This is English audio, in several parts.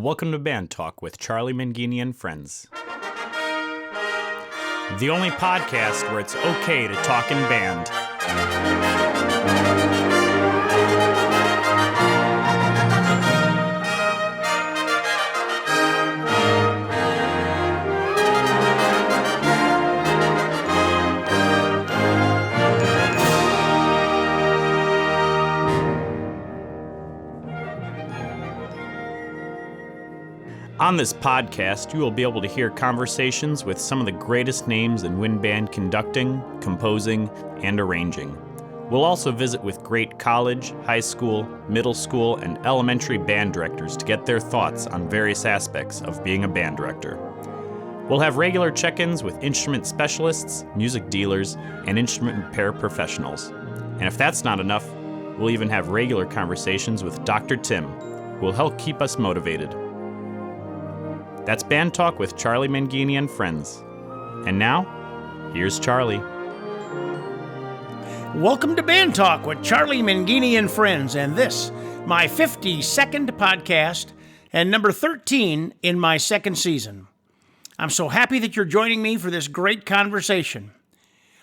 Welcome to Band Talk with Charlie Mangini and friends. The only podcast where it's okay to talk in band. On this podcast, you will be able to hear conversations with some of the greatest names in wind band conducting, composing, and arranging. We'll also visit with great college, high school, middle school, and elementary band directors to get their thoughts on various aspects of being a band director. We'll have regular check-ins with instrument specialists, music dealers, and instrument repair professionals. And if that's not enough, we'll even have regular conversations with Dr. Tim, who will help keep us motivated. That's Band Talk with Charlie Mangini and friends. And now, here's Charlie. Welcome to Band Talk with Charlie Mangini and friends, and this, my 52nd podcast and number 13 in my second season. I'm so happy that you're joining me for this great conversation.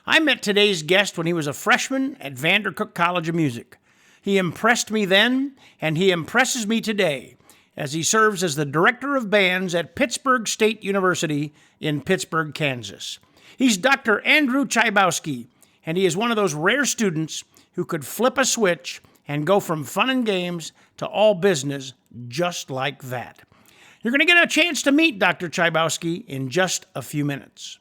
I met today's guest when he was a freshman at Vandercook College of Music. He impressed me then, and he impresses me today, as he serves as the director of bands at Pittsburg State University in Pittsburg, Kansas. He's Dr. Andrew Chybowski, and he is one of those rare students who could flip a switch and go from fun and games to all business just like that. You're going to get a chance to meet Dr. Chybowski in just a few minutes.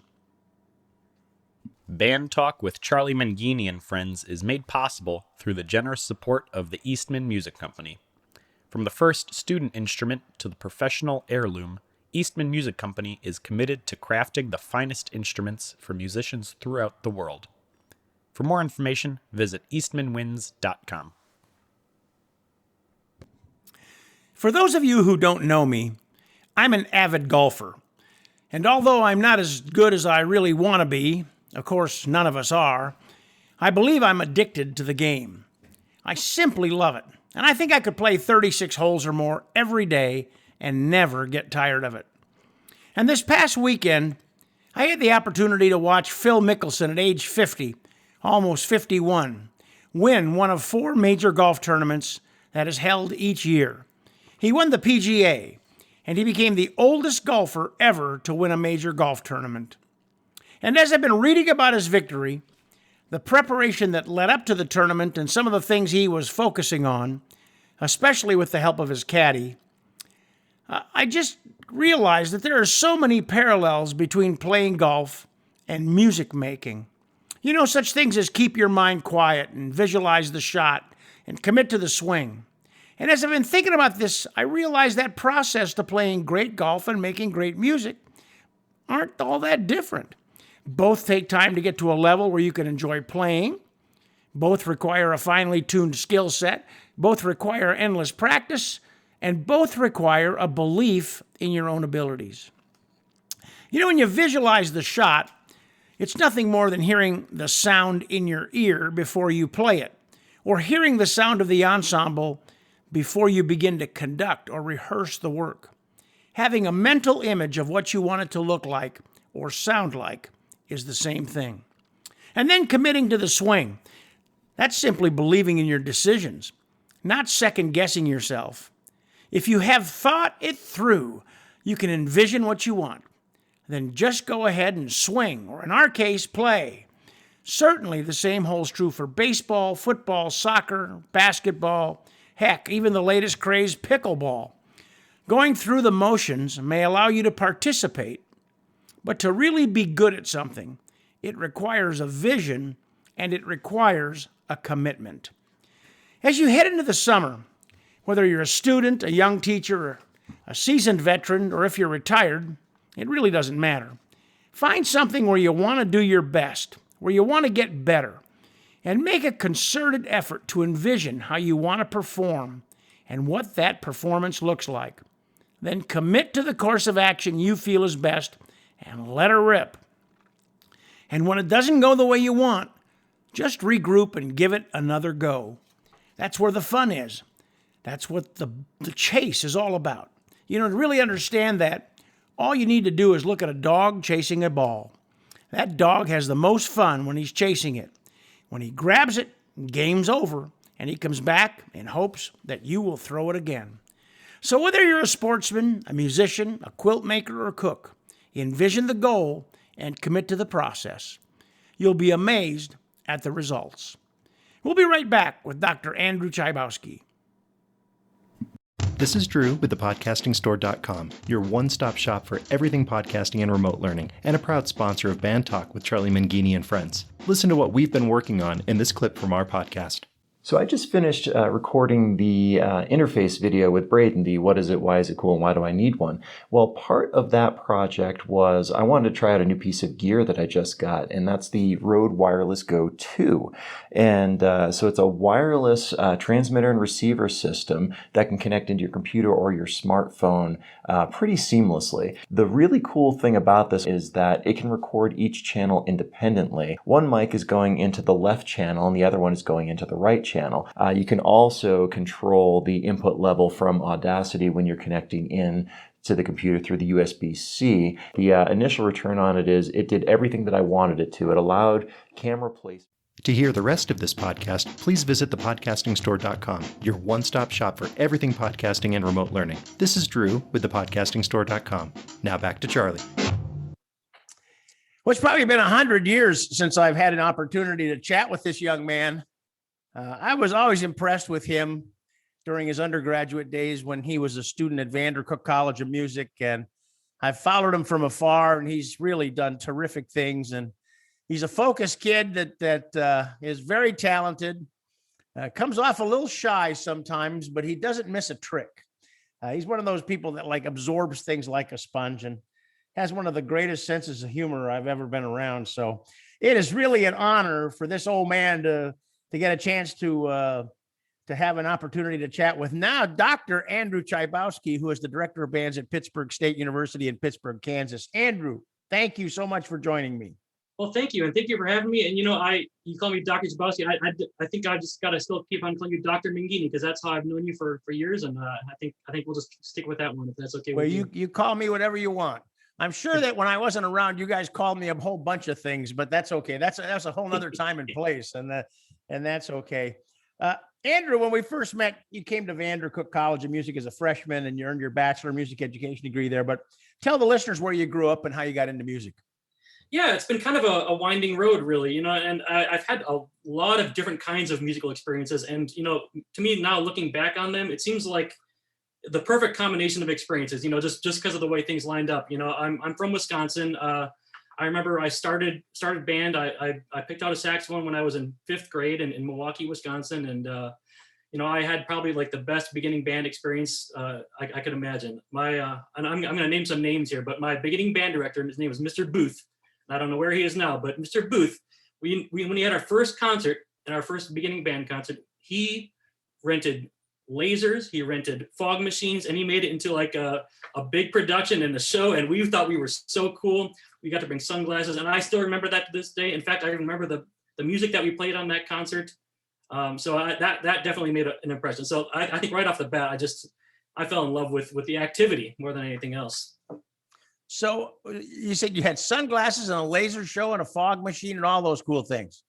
Band Talk with Charlie Mangini and friends is made possible through the generous support of the Eastman Music Company. From the first student instrument to the professional heirloom, Eastman Music Company is committed to crafting the finest instruments for musicians throughout the world. For more information, visit eastmanwinds.com. For those of you who don't know me, I'm an avid golfer. And although I'm not as good as I really want to be, of course none of us are, I believe I'm addicted to the game. I simply love it. And I think I could play 36 holes or more every day and never get tired of it. And this past weekend, I had the opportunity to watch Phil Mickelson at age 50, almost 51, win one of 4 major golf tournaments that is held each year. He won the PGA, and he became the oldest golfer ever to win a major golf tournament. And as I've been reading about his victory, the preparation that led up to the tournament and some of the things he was focusing on, especially with the help of his caddy, I just realized that there are so many parallels between playing golf and music making. You know, such things as keep your mind quiet and visualize the shot and commit to the swing. And as I've been thinking about this, I realized that process to playing great golf and making great music aren't all that different. Both take time to get to a level where you can enjoy playing. Both require a finely tuned skill set. Both require endless practice. And both require a belief in your own abilities. You know, when you visualize the shot, it's nothing more than hearing the sound in your ear before you play it, or hearing the sound of the ensemble before you begin to conduct or rehearse the work. Having a mental image of what you want it to look like or sound like is the same thing. And then committing to the swing. That's simply believing in your decisions, not second-guessing yourself. If you have thought it through, you can envision what you want. Then just go ahead and swing, or in our case, play. Certainly the same holds true for baseball, football, soccer, basketball, heck, even the latest craze, pickleball. Going through the motions may allow you to participate, but to really be good at something, it requires a vision and it requires a commitment. As you head into the summer, whether you're a student, a young teacher, a seasoned veteran, or if you're retired, it really doesn't matter. Find something where you want to do your best, where you want to get better, and make a concerted effort to envision how you want to perform and what that performance looks like. Then commit to the course of action you feel is best and let her rip. And when it doesn't go the way you want, just regroup and give it another go. That's where the fun is. That's what the chase is all about. To really understand that, all you need to do is look at a dog chasing a ball. That dog has the most fun when he's chasing it. When he grabs it, game's over, and he comes back in hopes that you will throw it again. So whether you're a sportsman, a musician, a quilt maker, or cook, envision the goal and commit to the process. You'll be amazed at the results. We'll be right back with Dr. Andrew Chybowski. This is Drew with thepodcastingstore.com, your one-stop shop for everything podcasting and remote learning, and a proud sponsor of Band Talk with Charlie Mangini and friends. Listen to what we've been working on in this clip from our podcast. So I just finished recording the interface video with Braden, the what is it, why is it cool, and why do I need one? Well, part of that project was I wanted to try out a new piece of gear that I just got, and that's the Rode Wireless Go 2. And so it's a wireless transmitter and receiver system that can connect into your computer or your smartphone pretty seamlessly. The really cool thing about this is that it can record each channel independently. One mic is going into the left channel and the other one is going into the right channel. You can also control the input level from Audacity when you're connecting in to the computer through the USB-C. The initial return on it is it did everything that I wanted it to. It allowed camera placement. To hear the rest of this podcast, please visit thepodcastingstore.com, your one-stop shop for everything podcasting and remote learning. This is Drew with thepodcastingstore.com. Now back to Charlie. Well, it's probably been 100 years since I've had an opportunity to chat with this young man. I was always impressed with him during his undergraduate days when he was a student at Vandercook College of Music, and I've followed him from afar, and he's really done terrific things. And he's a focused kid that is very talented, comes off a little shy sometimes, but he doesn't miss a trick. He's one of those people that absorbs things like a sponge and has one of the greatest senses of humor I've ever been around. So it is really an honor for this old man to get a chance to have an opportunity to chat with now Dr. Andrew Chybowski, who is the director of bands at Pittsburg State University in Pittsburg, Kansas. Andrew, thank you so much for joining me. Well, thank you. And thank you for having me. And, you call me Dr. Chybowski. I think I just got to still keep on calling you Dr. Mangini, because that's how I've known you for years. And I think we'll just stick with that one, if that's okay with you. Well, you call me whatever you want. I'm sure that when I wasn't around, you guys called me a whole bunch of things, but that's okay. That's a whole nother time and place. And that's okay. Andrew, when we first met, you came to Vandercook College of Music as a freshman and you earned your bachelor of music education degree there. But tell the listeners where you grew up and how you got into music. Yeah, it's been kind of a winding road, really, and I've had a lot of different kinds of musical experiences. And, to me now, looking back on them, it seems like the perfect combination of experiences, just because of the way things lined up. I'm from Wisconsin. I remember I started band. I picked out a saxophone when I was in 5th grade in Milwaukee, Wisconsin. And, I had probably the best beginning band experience I could imagine. And I'm going to name some names here, but my beginning band director, his name was Mr. Booth. I don't know where he is now, but Mr. Booth, when we had our first concert and our first beginning band concert, he rented lasers, he rented fog machines, and he made it into a big production and a show. And we thought we were so cool. We got to bring sunglasses, and I still remember that to this day. In fact, I remember the music that we played on that concert. So that definitely made an impression. So I think right off the bat, I fell in love with the activity more than anything else. So you said you had sunglasses and a laser show and a fog machine and all those cool things.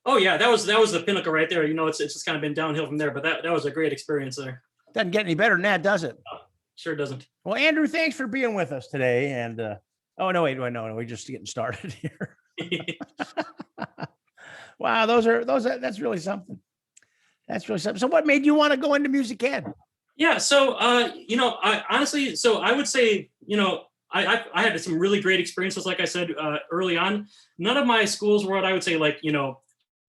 Oh yeah, that was the pinnacle right there. It's just kind of been downhill from there, but that was a great experience there. Doesn't get any better than that, does it? Sure doesn't. Well, Andrew, thanks for being with us today. And no, we're just getting started here. Wow, that's really something. That's really something. So what made you want to go into music ed? Yeah, so I honestly, I would say, I had some really great experiences, like I said early on. None of my schools were what I would say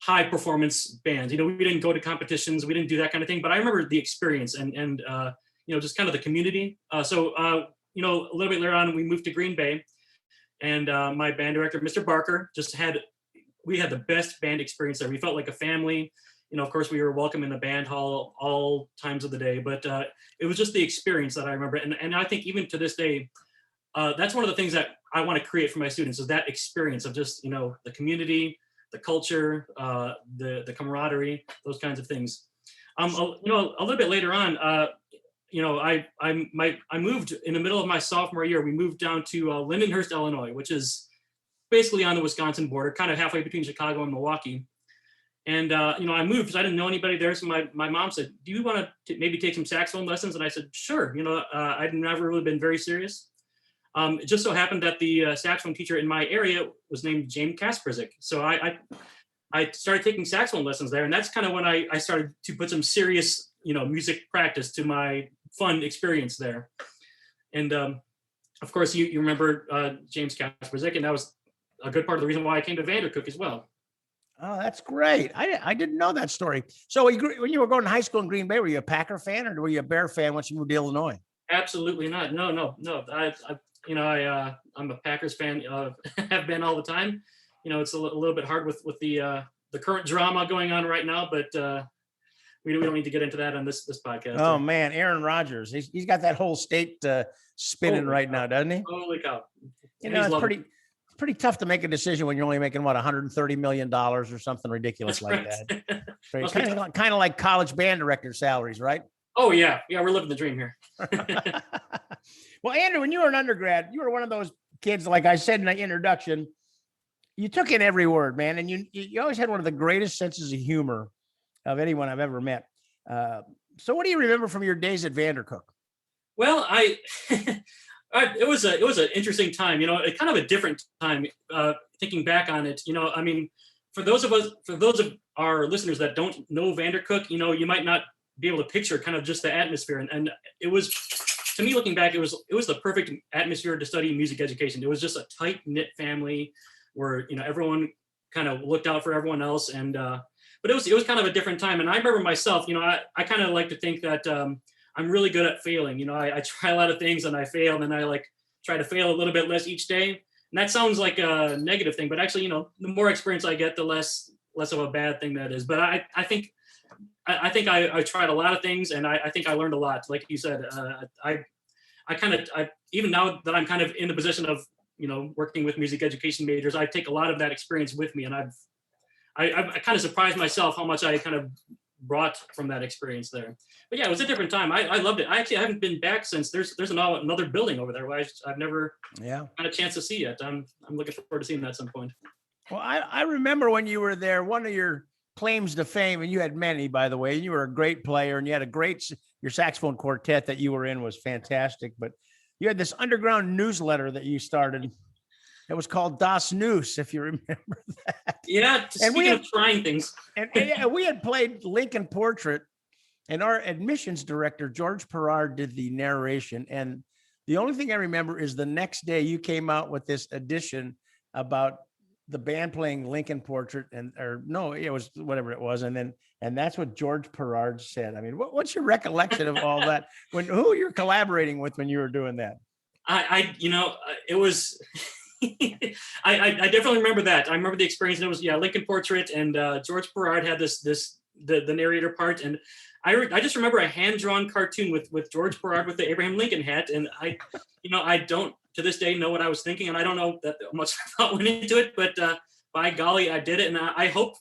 high performance bands. We didn't go to competitions, we didn't do that kind of thing. But I remember the experience and just kind of the community. So a little bit later on, we moved to Green Bay, and my band director, Mr. Barker, we had the best band experience there. We felt like a family. Of course, we were welcome in the band hall all times of the day. But it was just the experience that I remember, and I think even to this day. That's one of the things that I want to create for my students is that experience of just, the community, the culture, the camaraderie, those kinds of things. A little bit later on, I moved in the middle of my sophomore year. We moved down to Lindenhurst, Illinois, which is basically on the Wisconsin border, kind of halfway between Chicago and Milwaukee. And I moved because I didn't know anybody there. So my mom said, "Do you want to maybe take some saxophone lessons?" And I said, "Sure." I'd never really been very serious. It just so happened that the saxophone teacher in my area was named James Kasperzik. So I started taking saxophone lessons there, and that's kind of when I started to put some serious, music practice to my fun experience there. And of course, you remember James Kasperzik, and that was a good part of the reason why I came to Vandercook as well. Oh, that's great. I didn't know that story. So when you were going to high school in Green Bay, were you a Packer fan or were you a Bear fan once you moved to Illinois? Absolutely not. No. I'm a Packers fan. Have been all the time. It's a little bit hard with the current drama going on right now, but we don't need to get into that on this podcast. Oh man, Aaron Rodgers. He's got that whole state spinning right now, doesn't he? Holy cow. It's pretty tough to make a decision when you're only making $130 million or something ridiculous like that. Kind of like college band director salaries, right? Oh yeah. We're living the dream here. Well, Andrew, when you were an undergrad, you were one of those kids, like I said in the introduction, you took in every word, man. And you always had one of the greatest senses of humor of anyone I've ever met. So what do you remember from your days at Vandercook? Well, it was an interesting time, kind of a different time, thinking back on it, for those of our listeners that don't know Vandercook, you might not be able to picture kind of just the atmosphere. And it was, to me, looking back, it was the perfect atmosphere to study music education. It was just a tight knit family where, everyone kind of looked out for everyone else. And, but it was kind of a different time. And I remember myself, I kind of like to think that, I'm really good at failing. I try a lot of things and I fail, and I try to fail a little bit less each day. And that sounds like a negative thing, but actually, the more experience I get, the less of a bad thing that is. But I think I tried a lot of things, and I think I learned a lot. Like you said, I even now that I'm kind of in the position of, working with music education majors, I take a lot of that experience with me, and I kind of surprised myself how much I kind of brought from that experience there. But yeah, it was a different time. I loved it. I haven't been back since. There's another building over there where I've never had a chance to see yet. I'm looking forward to seeing that at some point. Well, I remember when you were there, one of your claims to fame, and you had many, by the way, you were a great player, and you had your saxophone quartet that you were in was fantastic, but you had this underground newsletter that you started. It was called Das News, if you remember that. Yeah, speaking of trying things. And we had played Lincoln Portrait, and our admissions director, George Perard, did the narration. And the only thing I remember is the next day you came out with this edition about the band playing Lincoln Portrait, it was whatever it was. And that's what George Perard said. I mean, what's your recollection of all that? Who you're collaborating with when you were doing that? It was... I definitely remember that. I remember the experience. And it was Lincoln Portrait, and George Perard had the narrator part, and I just remember a hand-drawn cartoon with George Perard with the Abraham Lincoln hat, and I don't to this day know what I was thinking, and I don't know that much thought went into it, but by golly, I did it, and I hope,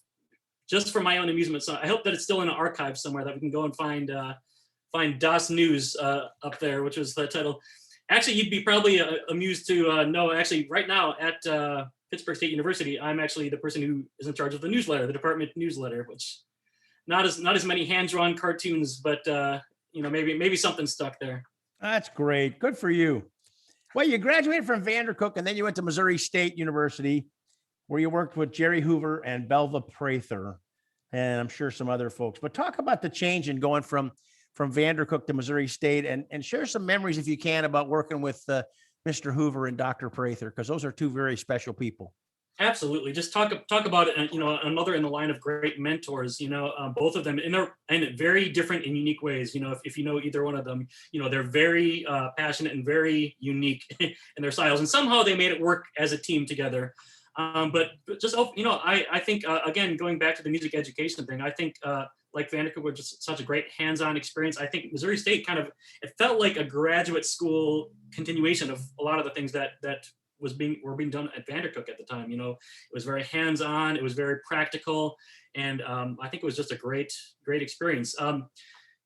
just for my own amusement, so I hope that it's still in an archive somewhere that we can go and find Das News up there, which was the title. Actually, you'd be probably amused to know, actually, right now at Pittsburg State University, I'm actually the person who is in charge of the newsletter, the department newsletter, which not as many hand-drawn cartoons, but maybe something stuck there. That's great. Good for you. Well, you graduated from Vandercook, and then you went to Missouri State University, where you worked with Jerry Hoover and Belva Prather, and I'm sure some other folks. But talk about the change in going from Vandercook to Missouri State, and share some memories, if you can, about working with Mr. Hoover and Dr. Prather, because those are two very special people. Absolutely. Just talk about it, another in the line of great mentors, both of them in very different and unique ways. If you know either one of them, they're very passionate and very unique in their styles, and somehow they made it work as a team together. But just, I think, again, going back to the music education thing, I think, like Vandercook was just such a great hands-on experience. I think Missouri State it felt like a graduate school continuation of a lot of the things that were being done at Vandercook at the time. It was very hands-on, it was very practical, and I think it was just a great experience.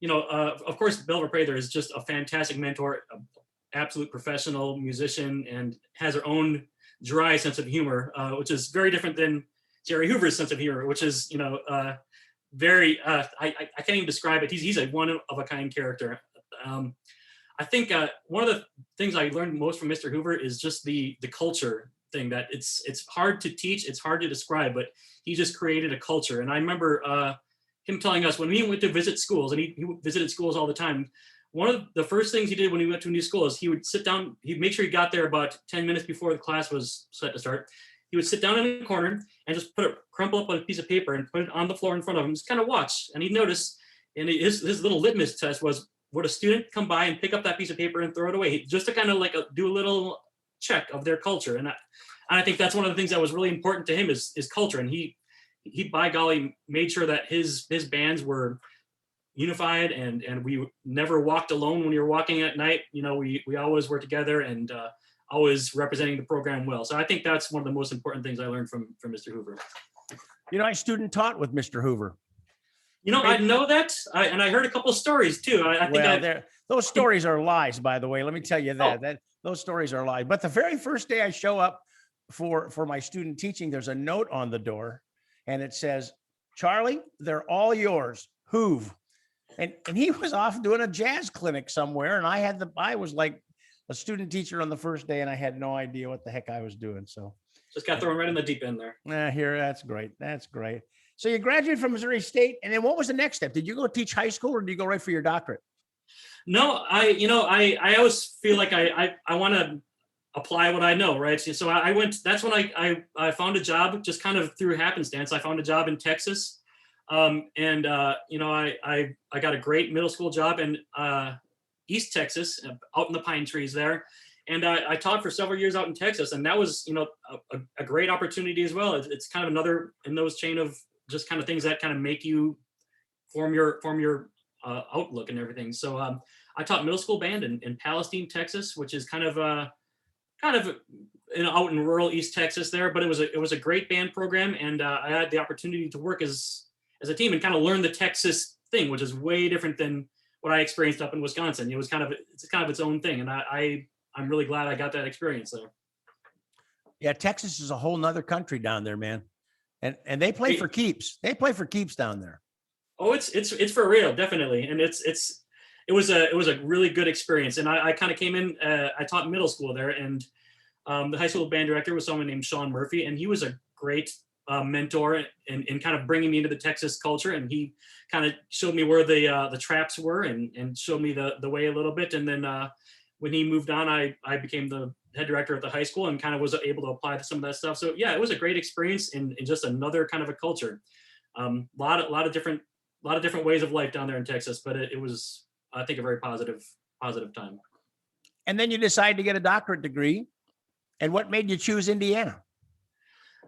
of course, Belva Prather is just a fantastic mentor, an absolute professional musician, and has her own dry sense of humor, which is very different than Jerry Hoover's sense of humor, which is, very, I can't even describe it. He's a one of a kind character. I think one of the things I learned most from Mr. Hoover is just the culture thing, that it's hard to teach, it's hard to describe, but he just created a culture. And I remember him telling us when we went to visit schools, and he visited schools all the time, one of the first things he did when he went to a new school is he would sit down, he'd make sure he got there about 10 minutes before the class was set to start. He would sit down in a corner and just crumple up a piece of paper and put it on the floor in front of him, just kind of watch. And he'd notice, and his little litmus test was, would a student come by and pick up that piece of paper and throw it away, just to kind of like do a little check of their culture. And I think that's one of the things that was really important to him is culture. And he by golly made sure that his bands were unified, and we never walked alone when we were walking at night. We always were together and always representing the program well. So I think that's one of the most important things I learned from Mr. Hoover. I student taught with Mr. Hoover. I know that, and I heard a couple of stories too. I think those stories are lies, by the way. Let me tell you that those stories are lies. But the very first day I show up for my student teaching, there's a note on the door, and it says, "Charlie, they're all yours, Hoove." And he was off doing a jazz clinic somewhere, and I was like a student teacher on the first day, and I had no idea what the heck I was doing. So just got thrown right in the deep end there. That's great. That's great. So you graduated from Missouri State, and then what was the next step? Did you go teach high school, or did you go right for your doctorate? No, I always feel like I want to apply what I know, right? So I went. That's when I found a job, just kind of through happenstance. I found a job in Texas, I got a great middle school job in East Texas, out in the pine trees there. And I taught for several years out in Texas, and that was, a great opportunity as well. It's kind of another in those chain of just kind of things that kind of make you form your outlook and everything. So I taught middle school band in Palestine, Texas, which is kind of out in rural East Texas there. But it was a great band program, and I had the opportunity to work as a team and kind of learn the Texas thing, which is way different than what I experienced up in Wisconsin. It's kind of its own thing, and I'm really glad I got that experience there. Yeah, Texas is a whole nother country down there, man. And they play for keeps. They play for keeps down there. Oh, it's for real, definitely. And it was a really good experience. And I kind of came in, I taught middle school there, and the high school band director was someone named Sean Murphy, and he was a great mentor in kind of bringing me into the Texas culture. And he kind of showed me where the traps were and showed me the way a little bit. And then when he moved on, I became the head director at the high school and kind of was able to apply to some of that stuff. So yeah, it was a great experience in just another kind of a culture. A lot of different ways of life down there in Texas, but it was, I think, a very positive time. And then you decided to get a doctorate degree. And what made you choose Indiana?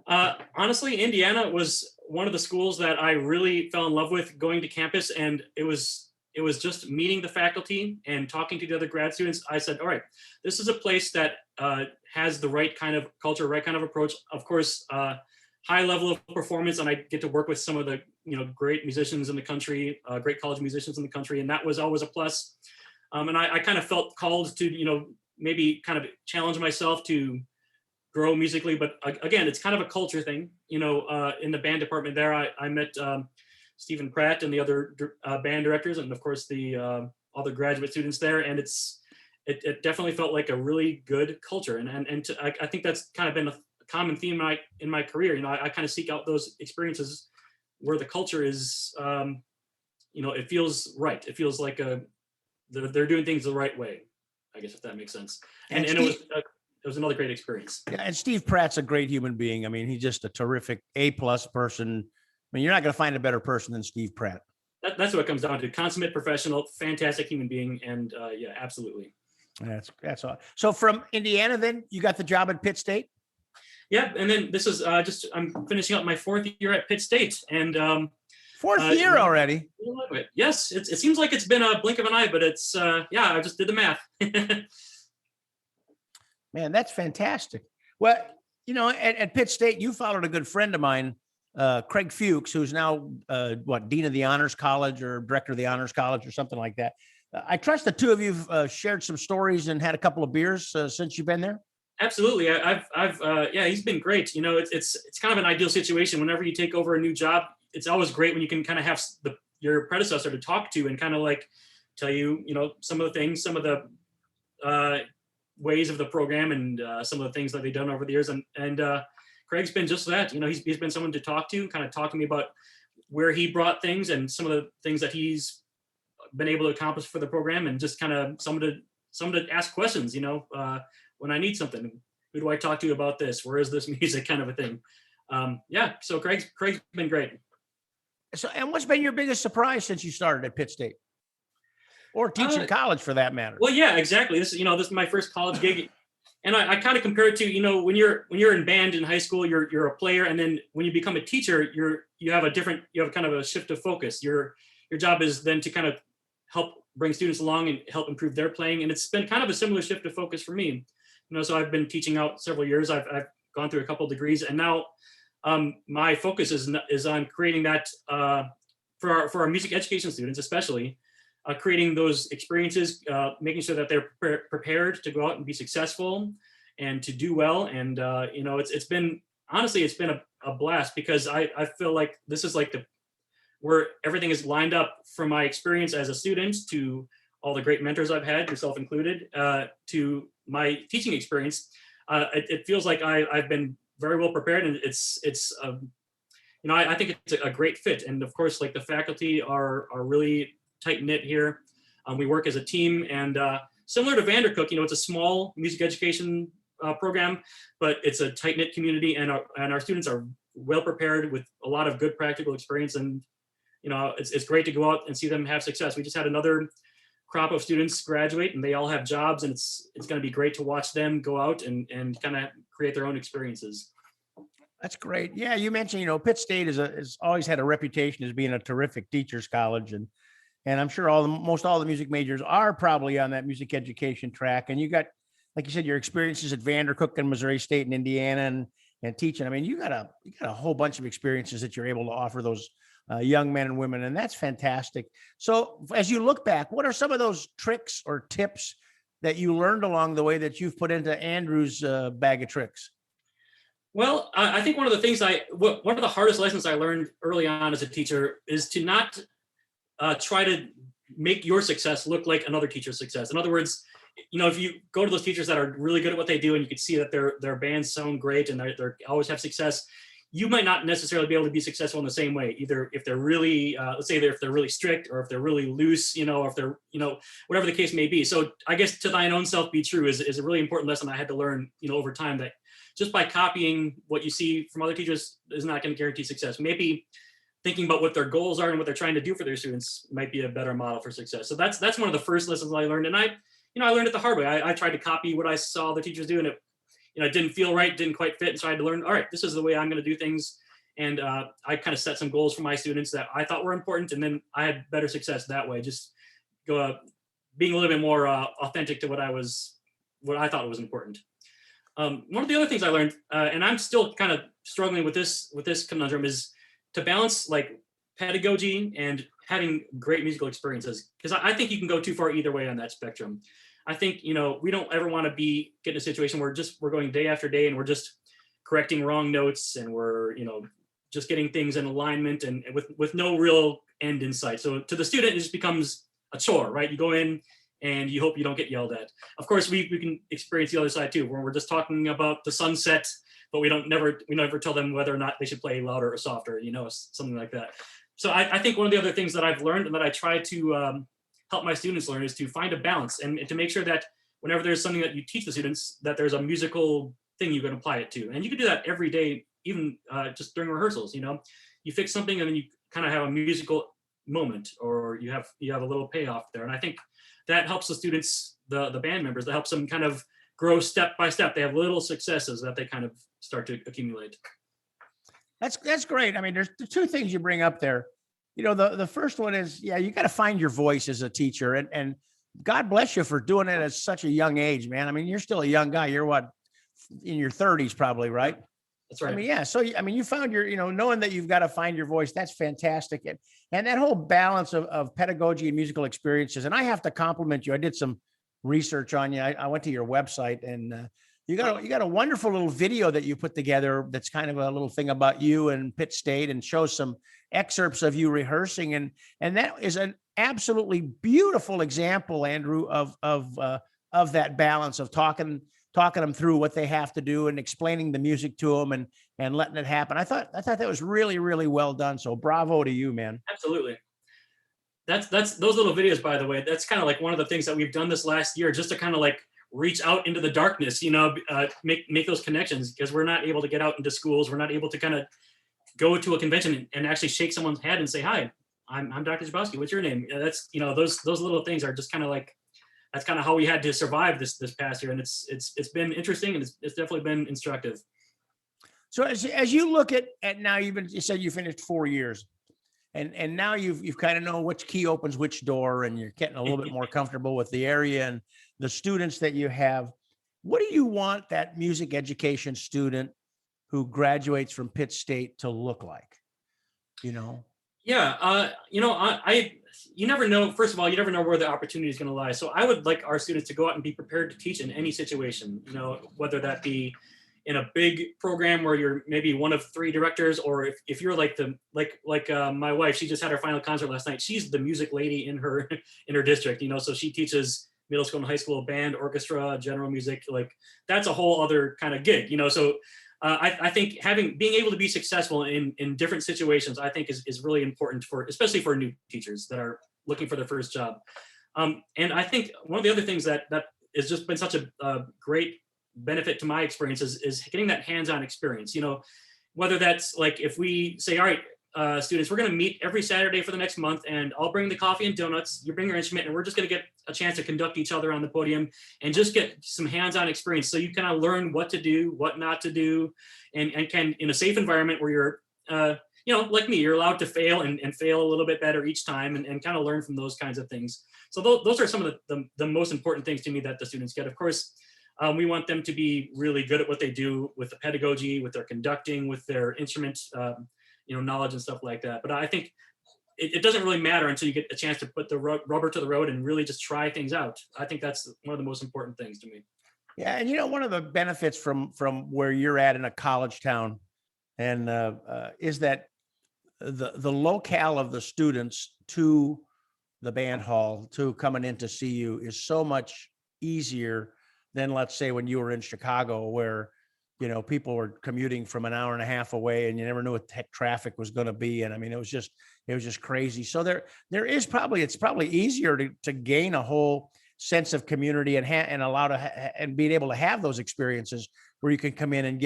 Honestly, Indiana was one of the schools that I really fell in love with going to campus, and it was just meeting the faculty and talking to the other grad students. I said, all right, this is a place that has the right kind of culture, right kind of approach. Of course, high level of performance, and I get to work with some of the great musicians in the country, great college musicians in the country, and that was always a plus. And I kind of felt called to maybe kind of challenge myself to grow musically, but again, it's kind of a culture thing. In the band department there, I met Stephen Pratt and the other band directors, and of course the other graduate students there, and it definitely felt like a really good culture, and I think that's kind of been a common theme in my career. I kind of seek out those experiences where the culture is, it feels right. It feels like they're doing things the right way, I guess, if that makes sense. And Steve, it was another great experience. Yeah, and Steve Pratt's a great human being. I mean, he's just a terrific A+ person. I mean, you're not going to find a better person than Steve Pratt. That's what it comes down to. Consummate professional, fantastic human being, and yeah, absolutely. That's all. So from Indiana, then you got the job at Pitt State? Yeah, and then this is I'm finishing up my 4th year at Pitt State, and fourth year already. Yes, it seems like it's been a blink of an eye, but it's I just did the math. Man, that's fantastic. Well, at Pitt State, you followed a good friend of mine Craig Fuchs, who's now Dean of the Honors College or Director of the Honors College or something like that. I trust the two of you have shared some stories and had a couple of beers since you've been there. Absolutely. Yeah, he's been great. You know, it's kind of an ideal situation. Whenever you take over a new job, it's always great when you can kind of have your predecessor to talk to and kind of like tell you, you know, some of the things, some of the ways of the program and some of the things that they've done over the years. And Craig's been just that. You know, he's been someone to talk to, kind of talk to me about where he brought things and some of the things that he's been able to accomplish for the program, and just kind of someone to ask questions, you know, when I need something. Who do I talk to about this? Where is this music, kind of a thing. Yeah, so Craig's been great. So, and what's been your biggest surprise since you started at Pitt State, or teaching college for that matter? Well, yeah, exactly. This is my first college gig, and I kind of compare it to, you know, when you're in band in high school, you're a player, and then when you become a teacher, you have kind of a shift of focus. Your job is then to kind of help bring students along and help improve their playing, and it's been kind of a similar shift of focus for me. You know, so I've been teaching out several years. I've gone through a couple of degrees, and now my focus is on creating that for our music education students, especially creating those experiences, making sure that they're prepared to go out and be successful and to do well. And you know, it's been a blast, because I feel like this is like where everything is lined up from my experience as a student to all the great mentors I've had, yourself included, to my teaching experience. It feels like I've been very well prepared, and it's you know, I think it's a great fit. And of course, like, the faculty are really tight knit here. We work as a team, and similar to Vandercook, you know, it's a small music education program, but it's a tight knit community, and our students are well prepared with a lot of good practical experience. And you know, it's great to go out and see them have success. We just had another crop of students graduate, and they all have jobs, and it's going to be great to watch them go out and kind of create their own experiences. That's great. Yeah, you mentioned, you know, Pitt State has always had a reputation as being a terrific teachers college, and I'm sure most all the music majors are probably on that music education track. And you got, like you said, your experiences at Vandercook and Missouri State and Indiana and teaching. I mean, you got a whole bunch of experiences that you're able to offer those young men and women, and that's fantastic. So as you look back, what are some of those tricks or tips that you learned along the way that you've put into Andrew's bag of tricks? Well, I think one of the hardest lessons I learned early on as a teacher is to not try to make your success look like another teacher's success. In other words, you know, if you go to those teachers that are really good at what they do, and you can see that their bands sound great and they always have success, you might not necessarily be able to be successful in the same way, either if they're really, let's say if they're really strict, or if they're really loose, you know, or if they're, you know, whatever the case may be. So I guess to thine own self be true is a really important lesson I had to learn, you know, over time, that just by copying what you see from other teachers is not going to guarantee success. Maybe thinking about what their goals are and what they're trying to do for their students might be a better model for success. So that's one of the first lessons I learned. And I learned it the hard way. I tried to copy what I saw the teachers do, and it didn't feel right, didn't quite fit. And so I had to learn, all right, this is the way I'm going to do things. And I kind of set some goals for my students that I thought were important. And then I had better success that way, just being a little bit more authentic to what I thought was important. One of the other things I learned, and I'm still kind of struggling with this conundrum, is to balance like pedagogy and having great musical experiences. Because I think you can go too far either way on that spectrum. I think, you know, we don't ever want to get in a situation where we're going day after day and we're just correcting wrong notes, and we're, you know, just getting things in alignment and with no real end in sight. So to the student, it just becomes a chore, right? You go in and you hope you don't get yelled at. Of course, we can experience the other side too, where we're just talking about the sunset, but we never tell them whether or not they should play louder or softer, you know, something like that. So I think one of the other things that I've learned and that I try to help my students learn is to find a balance and to make sure that whenever there's something that you teach the students, that there's a musical thing you can apply it to. And you can do that every day, even just during rehearsals. You know, you fix something and then you kind of have a musical moment, or you have a little payoff there. And I think that helps the students, the band members, that helps them kind of grow step by step. They have little successes that they kind of start to accumulate. That's great. I mean, there's the two things you bring up there. You know, the first one is, yeah, you got to find your voice as a teacher, and God bless you for doing it at such a young age, man. I mean, you're still a young guy. You're what, in your 30s probably, right? That's right. I mean, yeah. So, you found knowing that you've got to find your voice, that's fantastic. And that whole balance of pedagogy and musical experiences. And I have to compliment you. I did some research on you. I went to your website, and you got a wonderful little video that you put together. That's kind of a little thing about you and Pitt State, and shows some excerpts of you rehearsing. And that is an absolutely beautiful example, Andrew, of that balance of talking them through what they have to do and explaining the music to them and letting it happen. I thought that was really, really well done. So bravo to you, man. Absolutely. That's those little videos, by the way, that's kind of like one of the things that we've done this last year, just to kind of like reach out into the darkness, make those connections, because we're not able to get out into schools. We're not able to kind of go to a convention and actually shake someone's hand and say, hi, I'm Dr. Chybowski. What's your name? That's, those little things are just kind of like, that's kind of how we had to survive this past year. And it's been interesting, and it's definitely been instructive. So as you look at now, you said you finished 4 years, and now you've kind of know which key opens which door, and you're getting a little bit more comfortable with the area and the students that you have. What do you want that music education student who graduates from Pitt State to look like? Yeah, you never know. First of all, you never know where the opportunity is going to lie. So I would like our students to go out and be prepared to teach in any situation, whether that be in a big program where you're maybe one of 3 directors, or if you're like my wife, she just had her final concert last night. She's the music lady in her district, so she teaches middle school and high school band, orchestra, general music. Like, that's a whole other kind of gig, so I think being able to be successful in different situations, I think is really important especially for new teachers that are looking for their first job. And I think one of the other things that has just been such a great benefit to my experience is getting that hands-on experience, whether that's like, if we say, all right, students, we're going to meet every Saturday for the next month, and I'll bring the coffee and donuts, you bring your instrument, and we're just going to get a chance to conduct each other on the podium and just get some hands-on experience, so you kind of learn what to do, what not to do, and can, in a safe environment where you're like me, you're allowed to fail and fail a little bit better each time, and kind of learn from those kinds of things. So those are some of the most important things to me that the students get. Of course, we want them to be really good at what they do with the pedagogy, with their conducting, with their instrument knowledge and stuff like that. But I think it doesn't really matter until you get a chance to put the rubber to the road and really just try things out. I think that's one of the most important things to me. Yeah, and one of the benefits from where you're at in a college town, and is that the locale of the students to the band hall, to coming in to see you, is so much easier than, let's say, when you were in Chicago, where people were commuting from an hour and a half away, and you never knew what traffic was going to be. And I mean, it was just crazy. So it's probably easier to gain a whole sense of community and allow and being able to have those experiences where you can come in and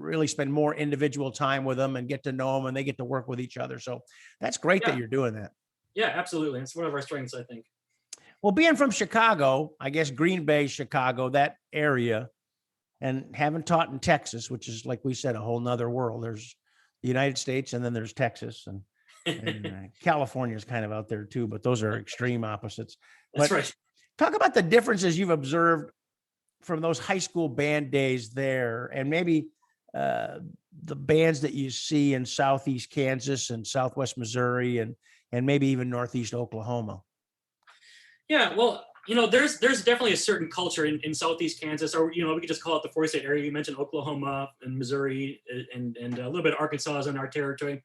really spend more individual time with them and get to know them, and they get to work with each other. So that's great that you're doing that. Yeah, absolutely. It's one of our strengths, I think. Well, being from Chicago, I guess Green Bay, Chicago, that area, and having taught in Texas, which is, like we said, a whole nother world. There's the United States, and then there's Texas, and California is kind of out there too, but those are extreme opposites. That's right. Talk about the differences you've observed from those high school band days there, and maybe the bands that you see in Southeast Kansas and Southwest Missouri, and maybe even Northeast Oklahoma. Yeah, well, there's definitely a certain culture in Southeast Kansas, or, we could just call it the 4-state area. You mentioned Oklahoma and Missouri, and a little bit of Arkansas is in our territory.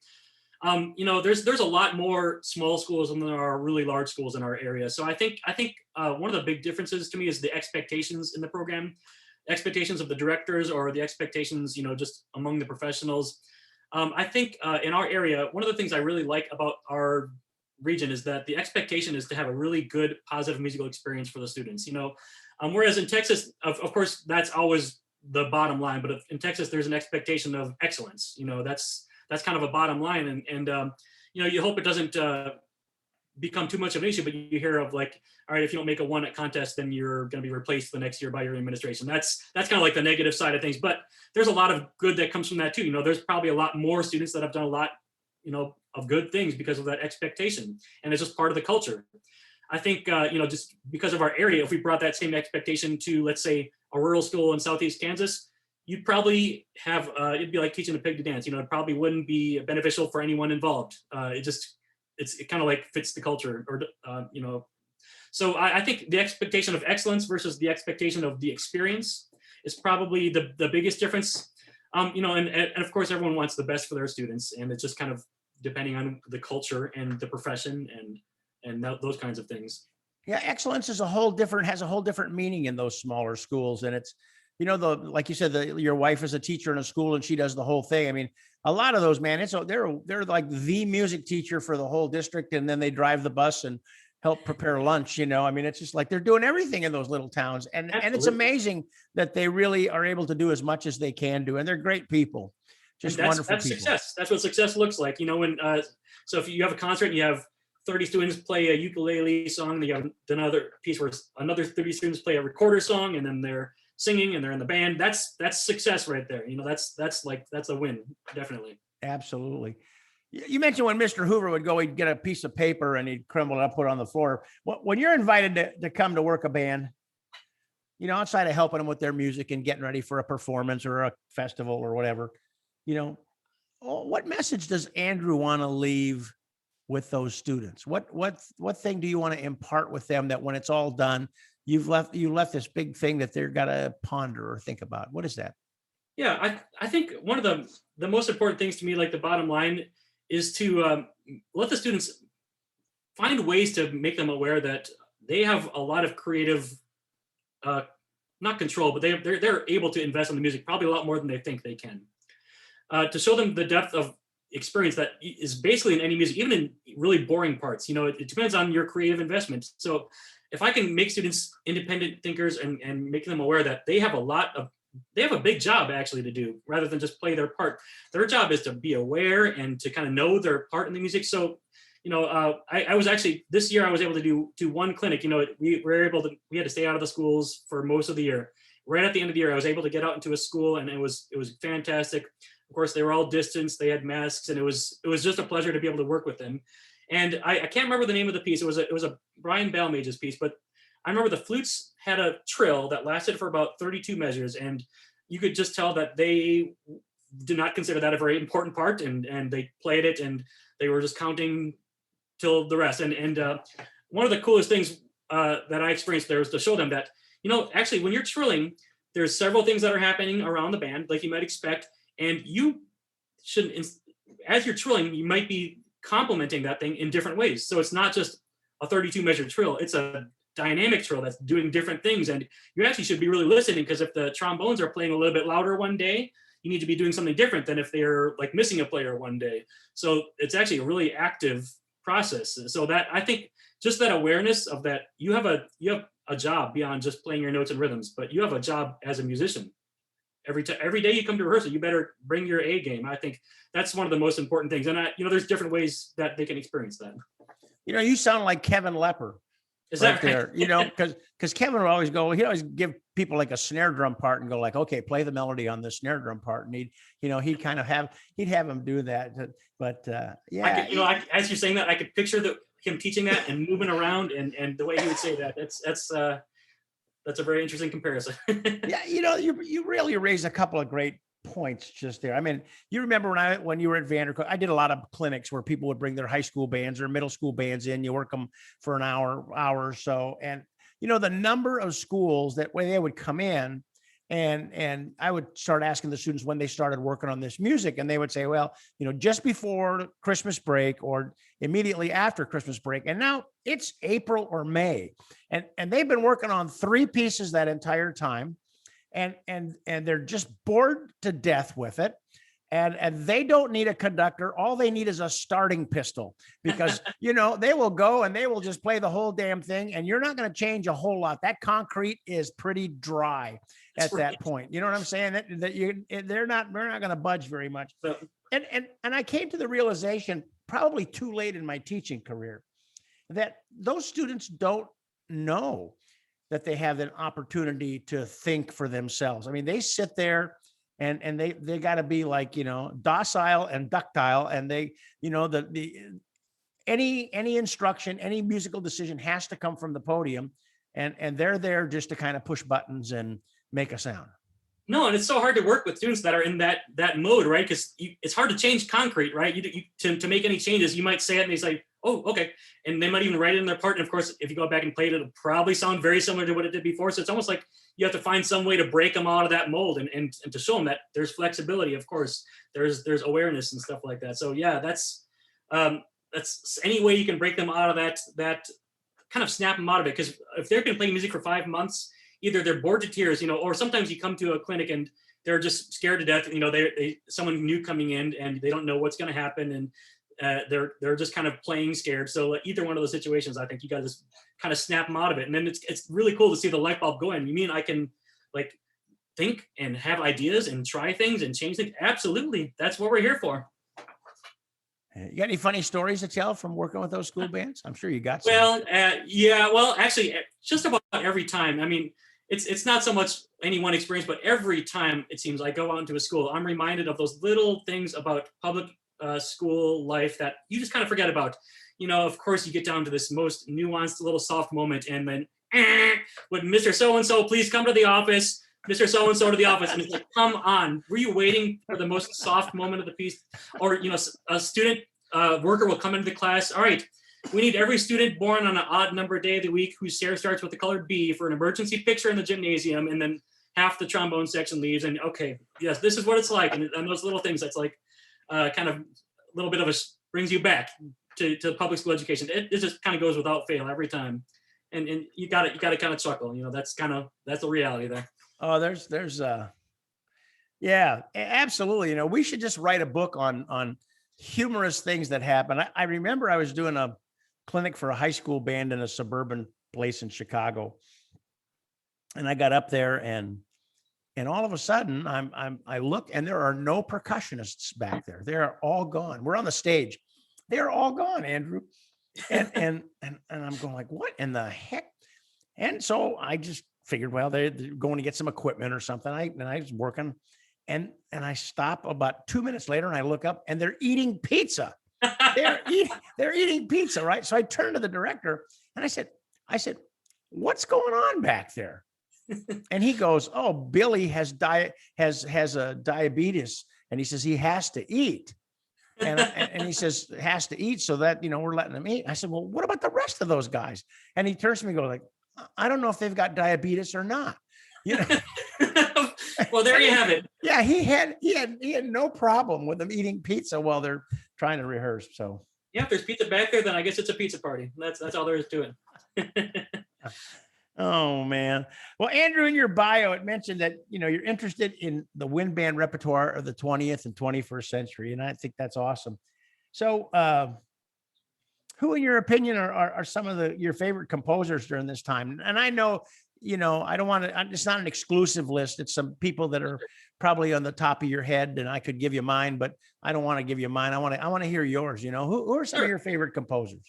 There's a lot more small schools than there are really large schools in our area. So I think one of the big differences to me is the expectations in the program, expectations of the directors, or the expectations, just among the professionals. I think in our area, one of the things I really like about our region is that the expectation is to have a really good, positive musical experience for the students. Whereas in Texas, of course, that's always the bottom line. But in Texas, there's an expectation of excellence. That's kind of a bottom line, and you hope it doesn't become too much of an issue. But you hear of, like, all right, if you don't make a 1 at contest, then you're going to be replaced the next year by your administration. That's kind of like the negative side of things. But there's a lot of good that comes from that too. There's probably a lot more students that have done a lot, of good things because of that expectation, and it's just part of the culture. I think just because of our area, if we brought that same expectation to, let's say, a rural school in Southeast Kansas, you'd probably have, it'd be like teaching a pig to dance. It probably wouldn't be beneficial for anyone involved. It kind of like fits the culture, or, So I think the expectation of excellence versus the expectation of the experience is probably the biggest difference. And of course, everyone wants the best for their students, and it's just kind of depending on the culture and the profession and those kinds of things. Yeah, excellence is has a whole different meaning in those smaller schools. And it's, like you said, your wife is a teacher in a school and she does the whole thing. I mean, a lot of those, man, they're like the music teacher for the whole district. And then they drive the bus and help prepare lunch. I mean, it's just like they're doing everything in those little towns. And it's amazing that they really are able to do as much as they can do. And they're great people. Just wonderful that's people. Success. That's what success looks like. So if you have a concert and you have 30 students play a ukulele song, and you have another piece where another 30 students play a recorder song, and then they're singing and they're in the band. That's success right there. That's a win, definitely. Absolutely. You mentioned when Mr. Hoover would go, he'd get a piece of paper and he'd crumble it up, put it on the floor. When you're invited to come to work a band, outside of helping them with their music and getting ready for a performance or a festival or whatever, what message does Andrew want to leave with those students? What thing do you want to impart with them that when it's all done, you left this big thing that they're got to ponder or think about? What is that? Yeah, I think one of the most important things to me, like the bottom line, is to let the students find ways to make them aware that they have a lot of creative, not control, but they're able to invest in the music probably a lot more than they think they can. To show them the depth of experience that is basically in any music, even in really boring parts. It depends on your creative investment. So if I can make students independent thinkers and make them aware that they have a big job actually to do, rather than just play their part. Their job is to be aware and to kind of know their part in the music. So, I was actually, this year I was able to do one clinic. We had to stay out of the schools for most of the year. Right at the end of the year, I was able to get out into a school, and it was fantastic. Of course, they were all distanced, they had masks, and it was just a pleasure to be able to work with them. And I can't remember the name of the piece. It was a Brian Balmage's piece, but I remember the flutes had a trill that lasted for about 32 measures, and you could just tell that they did not consider that a very important part, and they played it, and they were just counting till the rest. And one of the coolest things that I experienced there was to show them that, actually when you're trilling, there's several things that are happening around the band, like you might expect, and you shouldn't, as you're trilling, you might be complementing that thing in different ways. So it's not just a 32 measure trill, it's a dynamic trill that's doing different things. And you actually should be really listening, because if the trombones are playing a little bit louder one day, you need to be doing something different than if they're like missing a player one day. So it's actually a really active process. So that, I think, just that awareness of that you have a job beyond just playing your notes and rhythms, but you have a job as a musician. Every day you come to rehearsal, you better bring your A game. I think that's one of the most important things. And there's different ways that they can experience that. You sound like Kevin Lepper. Is that right there? Because Kevin would always go, he'd always give people like a snare drum part and go like, okay, play the melody on the snare drum part. And he'd kind of have them do that. But yeah. As you're saying that, I could picture him teaching that and moving around and the way he would say that. That's a very interesting comparison. Yeah, you really raised a couple of great points just there. I mean, you remember when you were at Vandercook, I did a lot of clinics where people would bring their high school bands or middle school bands in. You work them for an hour or so, and the number of schools that when they would come in, and I would start asking the students when they started working on this music, and they would say, well, just before Christmas break or immediately after Christmas break, and now it's April or May, and they've been working on 3 pieces that entire time. And they're just bored to death with it. And they don't need a conductor. All they need is a starting pistol, because, they will go and they will just play the whole damn thing. And you're not going to change a whole lot. That concrete is pretty dry at that point. You know what I'm saying? They're not going to budge very much. And I came to the realization probably too late in my teaching career that those students don't know that they have an opportunity to think for themselves. I mean, they sit there and they got to be like, docile and ductile. And they, any instruction, any musical decision has to come from the podium, and they're there just to kind of push buttons and make a sound. No, and it's so hard to work with students that are in that mode, right? Because it's hard to change concrete, right? To make any changes, you might say it and he's like, oh, okay. And they might even write it in their part. And of course, if you go back and play it, it'll probably sound very similar to what it did before. So it's almost like you have to find some way to break them out of that mold and to show them that there's flexibility. Of course, there's awareness and stuff like that. So yeah, that's any way you can break them out of that kind of snap them out of it. Because if they've been playing music for 5 months, either they're bored to tears, or sometimes you come to a clinic and they're just scared to death. They someone new coming in and they don't know what's going to happen, and they're just kind of playing scared. So either one of those situations, I think you got to just kind of snap them out of it. And then it's really cool to see the light bulb going. You mean I can like think and have ideas and try things and change things? Absolutely, that's what we're here for. You got any funny stories to tell from working with those school bands? I'm sure you got some. Well, yeah. Well, actually, just about every time. I mean, it's not so much any one experience, but every time it seems I go out into a school, I'm reminded of those little things about public school life that you just kind of forget about. Of course, you get down to this most nuanced little soft moment, and then would Mr. So-and-so please come to the office? Mr. So-and-so to the office. And it's like, come on, were you waiting for the most soft moment of the piece? Or, a student worker will come into the class. All right, we need every student born on an odd number day of the week whose hair starts with the color B for an emergency picture in the gymnasium. And then half the trombone section leaves. And okay, yes, this is what it's like. And those little things, that's like kind of a little bit of brings you back to public school education. It just kind of goes without fail every time. And you got to kind of chuckle, that's the reality there. Oh, there's yeah, absolutely. We should just write a book on humorous things that happen. I remember I was doing a clinic for a high school band in a suburban place in Chicago. And I got up there and all of a sudden I look and there are no percussionists back there. They're all gone. We're on the stage. They're all gone, Andrew. And I'm going like, what in the heck? And so I just figured, well, they're going to get some equipment or something. I was working and I stop about 2 minutes later and I look up and they're eating pizza. They're eating pizza, right? So I turned to the director and I said, what's going on back there? And he goes, oh, Billy has a diabetes. And he says, he has to eat. And he says, has to eat so that, we're letting him eat. I said, well, what about the rest of those guys? And he turns to me and goes like, I don't know if they've got diabetes or not. Well, there you have it. Yeah, he had no problem with them eating pizza while they're trying to rehearse. So yeah, if there's pizza back there, then I guess it's a pizza party. That's all there is to it. Oh man. Well, Andrew, in your bio, it mentioned that you're interested in the wind band repertoire of the 20th and 21st century, and I think that's awesome. So, who, in your opinion, are some of your favorite composers during this time? And I know, I don't want to. It's not an exclusive list. It's some people that are probably on the top of your head, and I could give you mine, but I don't want to give you mine. I want to hear yours. Who are some of your favorite composers?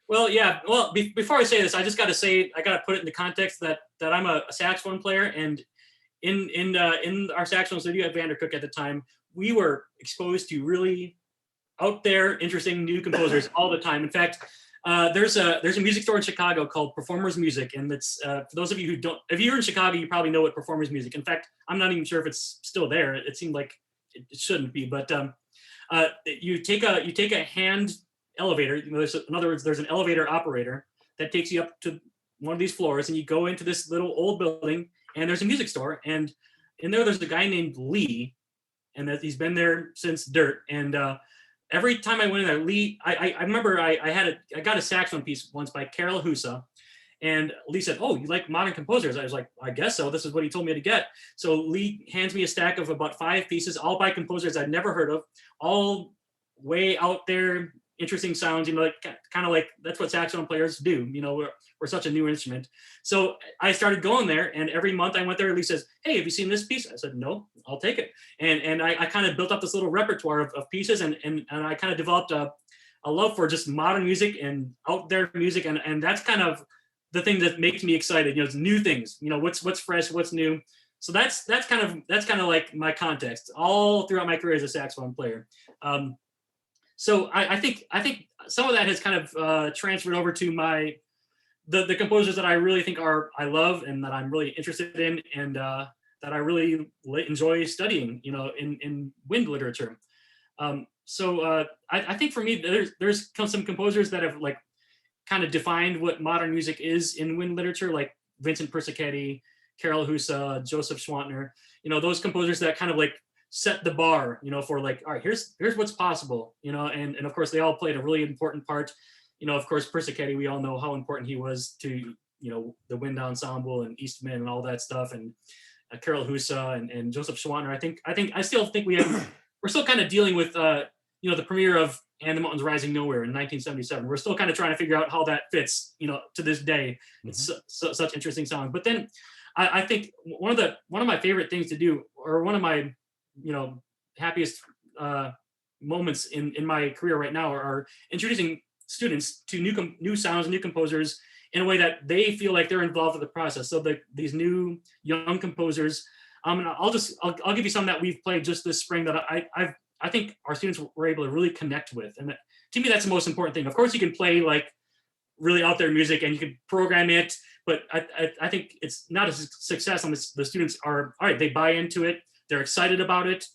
Well, yeah. Well, before I say this, I just got to say, I got to put it in the context that I'm a saxophone player, and in our saxophone studio at Vandercook at the time, we were exposed to really out there, interesting new composers all the time. In fact, there's a music store in Chicago called Performers Music, and it's for those of you who don't. If you're in Chicago, you probably know what Performers Music. In fact, I'm not even sure if it's still there. It seemed like it shouldn't be, but you take a hand elevator. In other words, there's an elevator operator that takes you up to one of these floors, and you go into this little old building, and there's a music store, and in there's a guy named Lee, and that he's been there since dirt. And every time I went in there, Lee, I remember I got a saxophone piece once by Carol Husa, and Lee said, "Oh, you like modern composers?" I was like, "I guess so. This is what he told me to get." So Lee hands me a stack of about 5 pieces, all by composers I'd never heard of, all way out there, interesting sounds, like kind of like that's what saxophone players do. We're such a new instrument. So I started going there, and every month I went there, Lee says, "Hey, have you seen this piece?" I said, "No, I'll take it." And I kind of built up this little repertoire of pieces, and I kind of developed a love for just modern music and out there music, and that's kind of the thing that makes me excited. It's new things. What's fresh, what's new. So that's kind of like my context all throughout my career as a saxophone player. So I think some of that has kind of transferred over to the composers that I really think I love and that I'm really interested in. And that I really enjoy studying, in wind literature. I think for me, there's some composers that have like kind of defined what modern music is in wind literature, like Vincent Persichetti, Carol Husa, Joseph Schwantner, those composers that kind of like set the bar, for like, all right, here's what's possible, and of course they all played a really important part. Of course, Persichetti, we all know how important he was to, the wind ensemble and Eastman and all that stuff. And Carol Husa and Joseph Schwantner. I still think we're still kind of dealing with, the premiere of And the Mountains Rising Nowhere in 1977. We're still kind of trying to figure out how that fits, to this day. It's such interesting songs. But then I think one of my favorite things to do, or one of my, happiest moments in my career right now, are introducing students to new sounds, new composers, in a way that they feel like they're involved with the process. So these new young composers, and I'll give you some that we've played just this spring that I think our students were able to really connect with. And to me, that's the most important thing. Of course, you can play like really out there music and you can program it, but I think it's not a success unless the students are, all right, they buy into it, they're excited about it,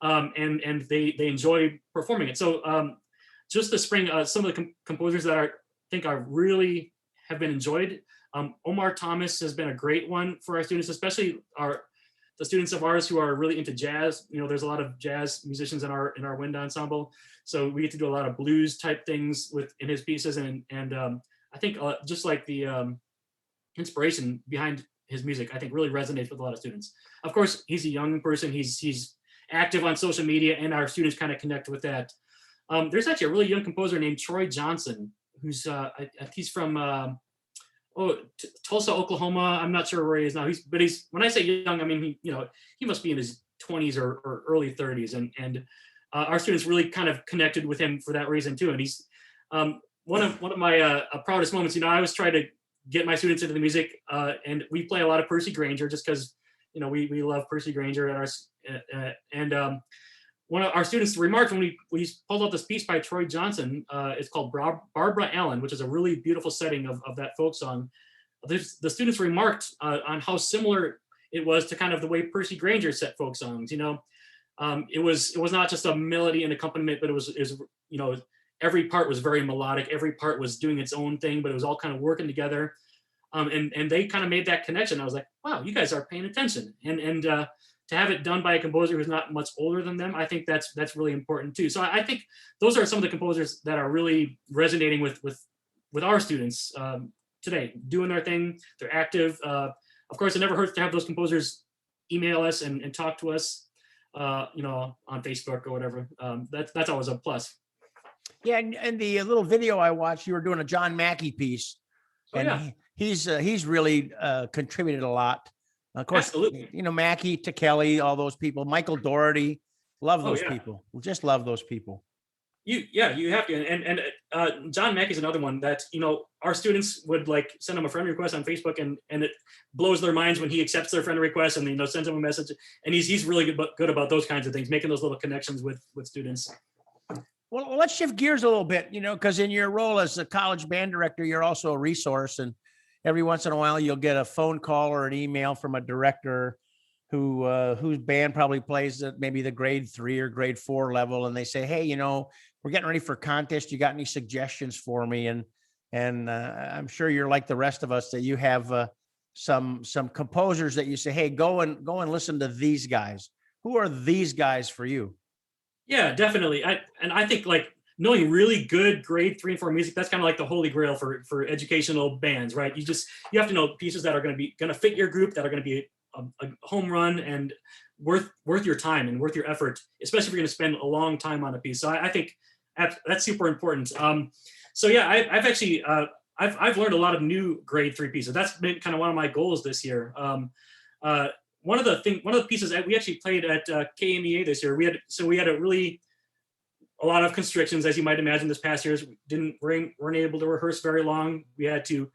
and they enjoy performing it. So just this spring, some of the composers that I think are really have been enjoyed. Omar Thomas has been a great one for our students, especially the students of ours who are really into jazz. There's a lot of jazz musicians in our wind ensemble, so we get to do a lot of blues type things in his pieces, and I think just like the inspiration behind his music, I think really resonates with a lot of students. Of course, he's a young person. He's active on social media, and our students kind of connect with that. There's actually a really young composer named Troy Johnson, who's he's from Tulsa, Oklahoma. I'm not sure where he is now. He's when I say young, I mean he must be in his 20s or early 30s, and our students really kind of connected with him for that reason too. And he's one of my proudest moments. I always try to get my students into the music, and we play a lot of Percy Grainger just because we love Percy Grainger at our one of our students remarked when we pulled out this piece by Troy Johnson. It's called Barbara Allen, which is a really beautiful setting of that folk song. The students remarked on how similar it was to kind of the way Percy Grainger set folk songs. It was not just a melody and accompaniment, but it was every part was very melodic. Every part was doing its own thing, but it was all kind of working together. And they kind of made that connection. I was like, wow, you guys are paying attention. And to have it done by a composer who's not much older than them, I think that's really important too. So I think those are some of the composers that are really resonating with our students today, doing their thing. They're active. Of course, it never hurts to have those composers email us and talk to us, on Facebook or whatever. That's always a plus. Yeah, and the little video I watched, you were doing a John Mackey piece, and yeah. He's really contributed a lot. Of course, absolutely. Mackey, to Kelly, all those people, Michael Doherty, love those people. We just love those people. You have to. And John Mackey's another one that, our students would like send him a friend request on Facebook, and it blows their minds when he accepts their friend request and, sends them a message. And he's really good about those kinds of things, making those little connections with students. Well, let's shift gears a little bit, because in your role as a college band director, you're also a resource, and every once in a while you'll get a phone call or an email from a director whose band probably plays at maybe the grade 3 or grade 4 level, and they say, hey, we're getting ready for a contest. You got any suggestions for me? And I'm sure you're like the rest of us, that you have some composers that you say, hey, go and listen to these guys. Who are these guys for you? Yeah, definitely. I think like knowing really good grade 3 and 4 music, that's kind of like the holy grail for educational bands, right? You have to know pieces that are going to fit your group, that are going to be a home run and worth your time and worth your effort, especially if you're going to spend a long time on a piece. So I think that's super important. So yeah, I've actually I've learned a lot of new grade 3 pieces. That's been kind of one of my goals this year. One of the pieces that we actually played at KMEA this year, we had a lot of constrictions, as you might imagine. This past year, weren't able to rehearse very long. We had to,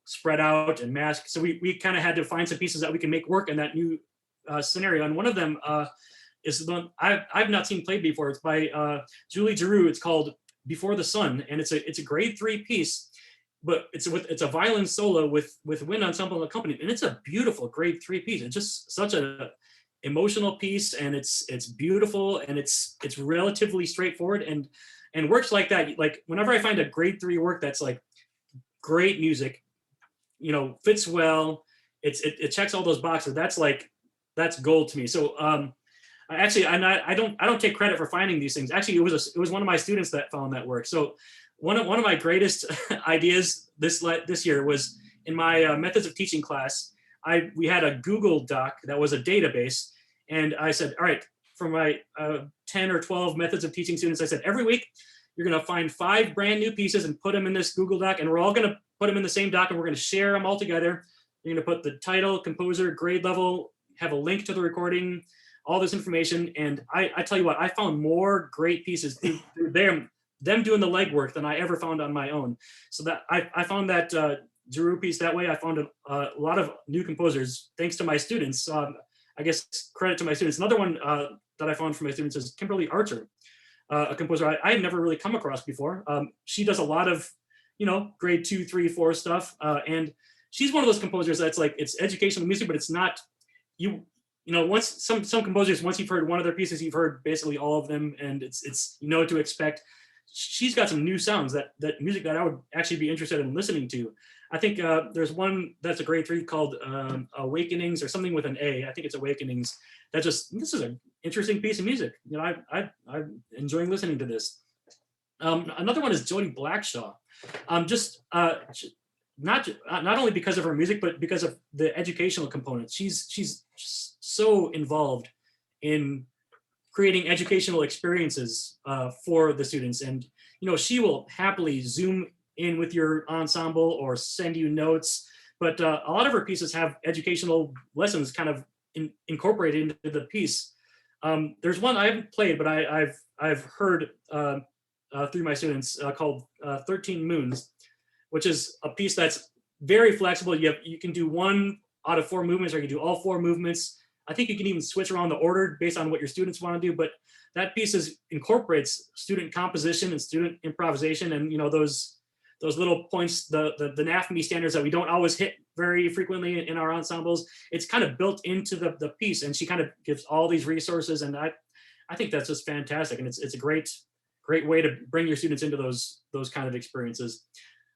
spread out and mask. So we kind of had to find some pieces that we can make work in that new scenario. And one of them is the one I've not seen played before. It's by Julie Giroux. It's called Before the Sun, and it's a grade 3 piece. but it's a violin solo with wind ensemble accompaniment, and it's a beautiful grade 3 piece. It's just such a emotional piece, and it's beautiful, and it's relatively straightforward, and works like that. Like whenever I find a grade 3 work that's like great music, fits well, it checks all those boxes, that's gold to me. So I don't take credit for finding these things. Actually, it was one of my students that found that work. So one of my greatest ideas this year was in my methods of teaching class. We had a Google Doc that was a database, and I said, all right, for my 10 or 12 methods of teaching students, I said, every week you're going to find 5 brand new pieces and put them in this Google Doc, and we're all going to put them in the same doc, and we're going to share them all together. You're going to put the title, composer, grade level, have a link to the recording, all this information. And I tell you what, I found more great pieces through them doing the legwork than I ever found on my own. So that I found that Giroux piece that way. I found a lot of new composers thanks to my students. I guess credit to my students. Another one that I found from my students is Kimberly Archer, a composer I had never really come across before. She does a lot of, grade 2, 3, 4 stuff. And she's one of those composers that's like, it's educational music, but it's not, once some composers, once you've heard one of their pieces, you've heard basically all of them, and it's what to expect. She's got some new sounds that music that I would actually be interested in listening to. I think there's one that's a grade 3 called Awakenings, or something with an A. I think it's Awakenings. This is an interesting piece of music. I'm enjoying listening to this. Another one is Jody Blackshaw. Not only because of her music, but because of the educational component. She's so involved in creating educational experiences for the students, and she will happily Zoom in with your ensemble or send you notes. But a lot of her pieces have educational lessons kind of incorporated into the piece. There's one I haven't played, but I've heard through my students called 13 Moons, which is a piece that's very flexible. You can do 1 out of 4 movements, or you can do all 4 movements. I think you can even switch around the order based on what your students want to do. But that piece incorporates student composition and student improvisation, and those little points, the NAFME standards that we don't always hit very frequently in our ensembles. It's kind of built into the piece, and she kind of gives all these resources, and I think that's just fantastic, and it's a great way to bring your students into those kind of experiences.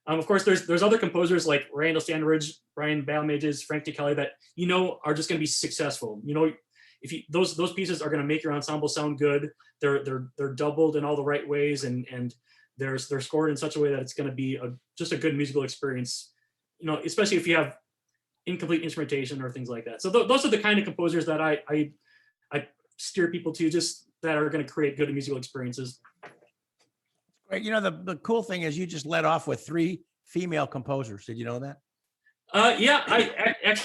Of course, there's other composers like Randall Standridge, Brian Balmages, Frank DeKelly that are just going to be successful. If those pieces are going to make your ensemble sound good, they're doubled in all the right ways, and they're scored in such a way that it's going to be just a good musical experience. Especially if you have incomplete instrumentation or things like that. So those are the kind of composers that I steer people to, just that are going to create good musical experiences. Right. The cool thing is you just led off with 3 female composers. Did you know that? Yeah, I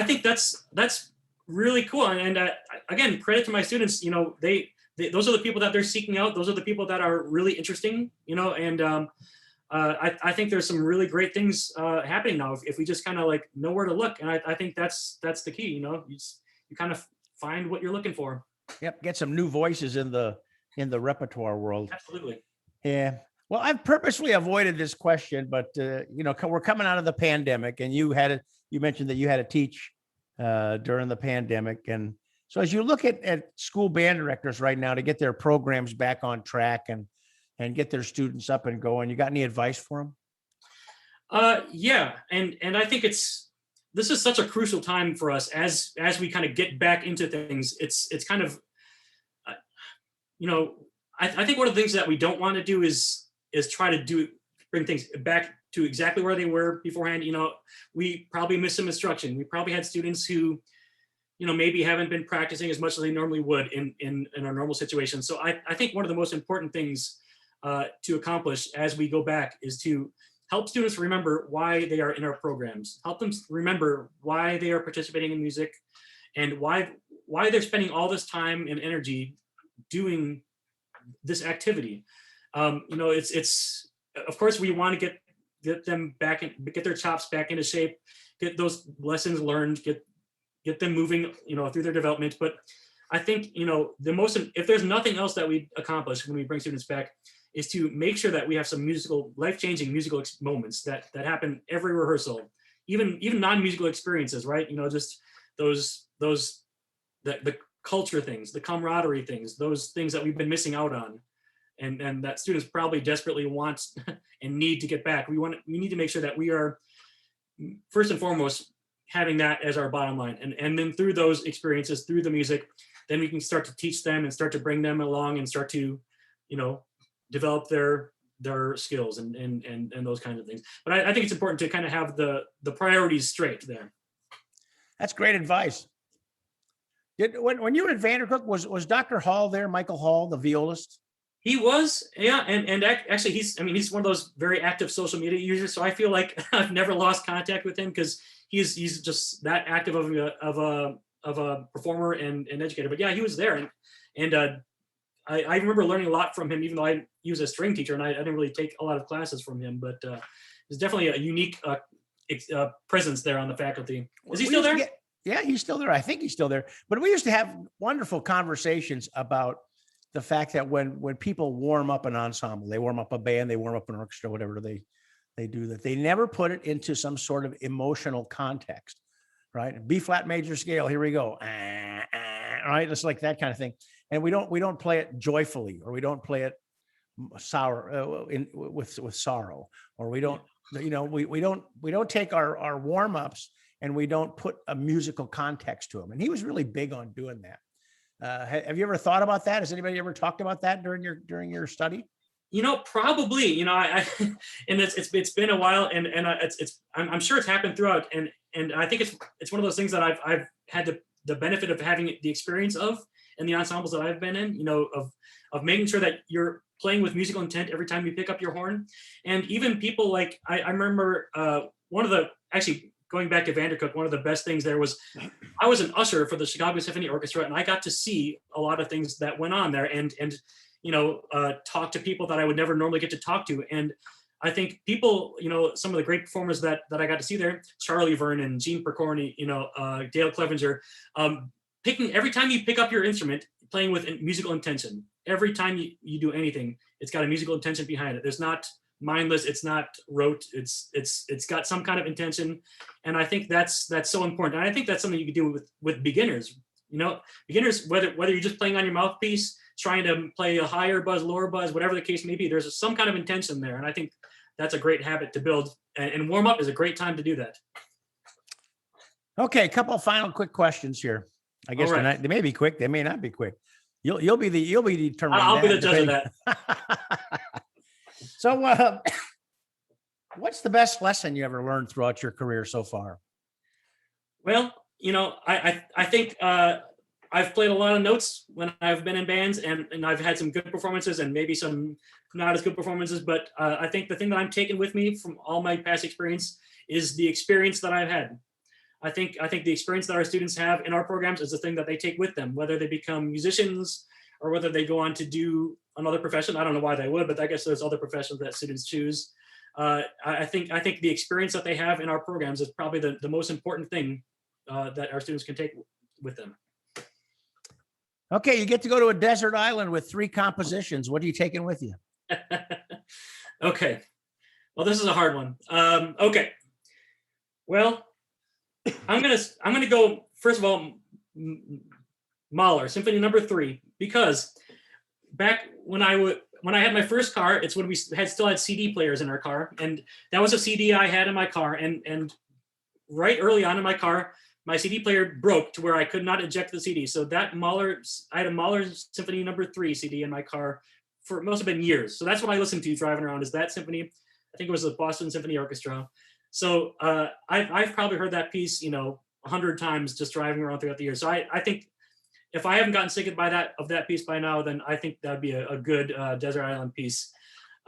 think that's really cool. And again, credit to my students. Those are the people that they're seeking out. Those are the people that are really interesting. And I think there's some really great things happening now if we just kind of like know where to look. And I think that's the key. You kind of find what you're looking for. Yep. Get some new voices in the repertoire world. Absolutely. Yeah. Well, I've purposely avoided this question, but we're coming out of the pandemic, and you mentioned that you had to teach during the pandemic. And so as you look at school band directors right now to get their programs back on track and get their students up and going, you got any advice for them? Yeah. And I think this is such a crucial time for us as we kind of get back into things. It's kind of, I think one of the things that we don't want to do is try to bring things back to exactly where they were beforehand. We probably missed some instruction. We probably had students who, maybe haven't been practicing as much as they normally would in a normal situation. So I think one of the most important things to accomplish as we go back is to help students remember why they are in our programs, help them remember why they are participating in music, and why they're spending all this time and energy doing this activity. It's of course we want to get them back and get their chops back into shape, get those lessons learned, get them moving, through their development. But I think, if there's nothing else that we accomplish when we bring students back, is to make sure that we have some life-changing musical moments that happen every rehearsal, even non-musical experiences, right? Just the culture things, the camaraderie things, those things that we've been missing out on, and that students probably desperately want and need to get back. We need to make sure that we are first and foremost having that as our bottom line, and then through those experiences, through the music, then we can start to teach them and start to bring them along and start to, develop their skills and those kinds of things. But I think it's important to kind of have the priorities straight there. That's great advice. When you were at Vandercook, was Dr. Hall there, Michael Hall, the violist? He was, yeah, and actually he's one of those very active social media users. So I feel like I've never lost contact with him because he's just that active of a performer and educator. But yeah, he was there, and I remember learning a lot from him, even though he was a string teacher and I didn't really take a lot of classes from him. But there's definitely a unique presence there on the faculty. Is he still there? Yeah, he's still there. I think he's still there. But we used to have wonderful conversations about the fact that when people warm up an ensemble, they warm up a band, they warm up an orchestra, whatever they do, that they never put it into some sort of emotional context, right? B flat major scale, here we go. Right? It's like that kind of thing. And we don't play it joyfully, or we don't play it sour with sorrow, or we don't, we don't take our warm-ups and we don't put a musical context to them. And he was really big on doing that. Have you ever thought about that? Has anybody ever talked about that during your study? Probably. I and it's been a while, and I'm sure it's happened throughout, and I think it's one of those things that I've had the benefit of having the experience of in the ensembles that I've been in. Of making sure that you're playing with musical intent every time you pick up your horn, and even people like I remember going back to Vandercook, one of the best things there was I was an usher for the Chicago Symphony Orchestra, and I got to see a lot of things that went on there and talk to people that I would never normally get to talk to. And I think people, some of the great performers that I got to see there, Charlie Vernon, Gene Percorni, Dale Clevenger, every time you pick up your instrument, playing with musical intention. Every time you do anything, it's got a musical intention behind it. There's not mindless, it's not rote, it's got some kind of intention. And I think that's so important. And I think that's something you can do with beginners. Beginners, whether you're just playing on your mouthpiece, trying to play a higher buzz, lower buzz, whatever the case may be, there's some kind of intention there. And I think that's a great habit to build, and warm up is a great time to do that. Okay, a couple of final quick questions here. I guess right. They may be quick, they may not be quick. You'll be determined. I'll be the judge of that. So, what's the best lesson you ever learned throughout your career so far? Well, I think I've played a lot of notes when I've been in bands, and I've had some good performances and maybe some not as good performances. But I think the thing that I'm taking with me from all my past experience is the experience that I've had. I think the experience that our students have in our programs is the thing that they take with them, whether they become musicians or whether they go on to do another profession. I don't know why they would, but I guess there's other professions that students choose. I think the experience that they have in our programs is probably the most important thing that our students can take with them. Okay, you get to go to a desert island with 3 compositions. What are you taking with you? Okay. Well, this is a hard one. Okay. Well, I'm gonna go first of all, Mahler Symphony No. 3, because back when I had my first car, it's when we still had CD players in our car, and that was a CD I had in my car, and right early on in my car, my CD player broke to where I could not eject the CD. So I had a Mahler Symphony No. 3 CD in my car for most have been years. So that's what I listened to driving around, is that symphony. I think it was the Boston Symphony Orchestra. So I've probably heard that piece, 100 times just driving around throughout the year. So I think if I haven't gotten sick of that piece by now, then I think that'd be a good desert island piece.